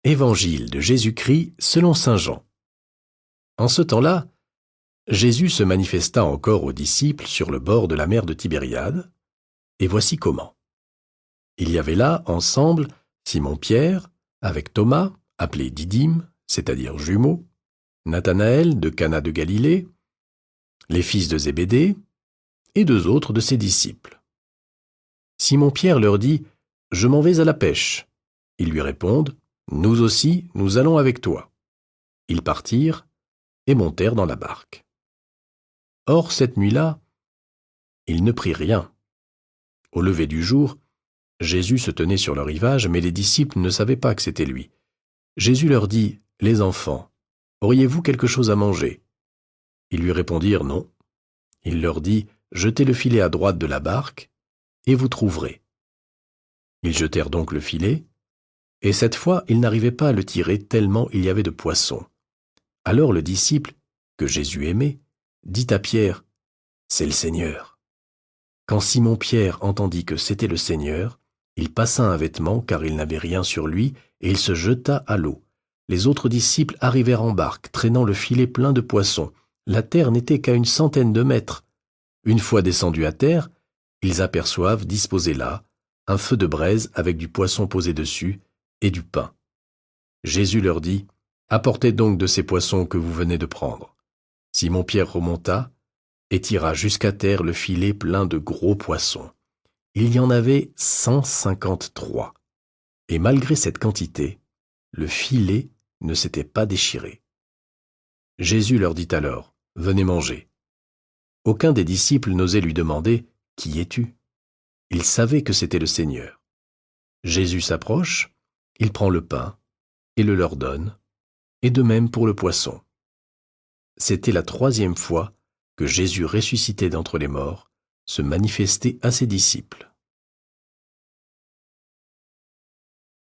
Évangile de Jésus-Christ selon saint Jean. En ce temps-là, Jésus se manifesta encore aux disciples sur le bord de la mer de Tibériade, et voici comment. Il y avait là, ensemble, Simon-Pierre, avec Thomas, appelé Didyme, c'est-à-dire jumeau, Nathanaël de Cana de Galilée, les fils de Zébédée, et deux autres de ses disciples. Simon-Pierre leur dit « Je m'en vais à la pêche ». Ils lui répondent « Nous aussi, nous allons avec toi ». Ils partirent et montèrent dans la barque. Or, cette nuit-là, ils ne prirent rien. Au lever du jour, Jésus se tenait sur le rivage, mais les disciples ne savaient pas que c'était lui. Jésus leur dit « Les enfants, auriez-vous quelque chose à manger ?» Ils lui répondirent « Non ». Il leur dit « Jetez le filet à droite de la barque, et vous trouverez. » Ils jetèrent donc le filet, et cette fois ils n'arrivaient pas à le tirer tellement il y avait de poissons. Alors le disciple, que Jésus aimait, dit à Pierre « C'est le Seigneur ». Quand Simon-Pierre entendit que c'était le Seigneur, il passa un vêtement car il n'avait rien sur lui, et il se jeta à l'eau. Les autres disciples arrivèrent en barque, traînant le filet plein de poissons. La terre n'était qu'à 100 mètres. Une fois descendus à terre, ils aperçoivent, disposé là, un feu de braise avec du poisson posé dessus et du pain. Jésus leur dit « Apportez donc de ces poissons que vous venez de prendre. » Simon-Pierre remonta et tira jusqu'à terre le filet plein de gros poissons. Il y en avait 153. Et malgré cette quantité, le filet ne s'était pas déchiré. Jésus leur dit alors « Venez manger. » Aucun des disciples n'osait lui demander « Qui es-tu » Il savait que c'était le Seigneur. Jésus s'approche, il prend le pain et le leur donne, et de même pour le poisson. C'était la 3e fois que Jésus ressuscité d'entre les morts se manifestait à ses disciples.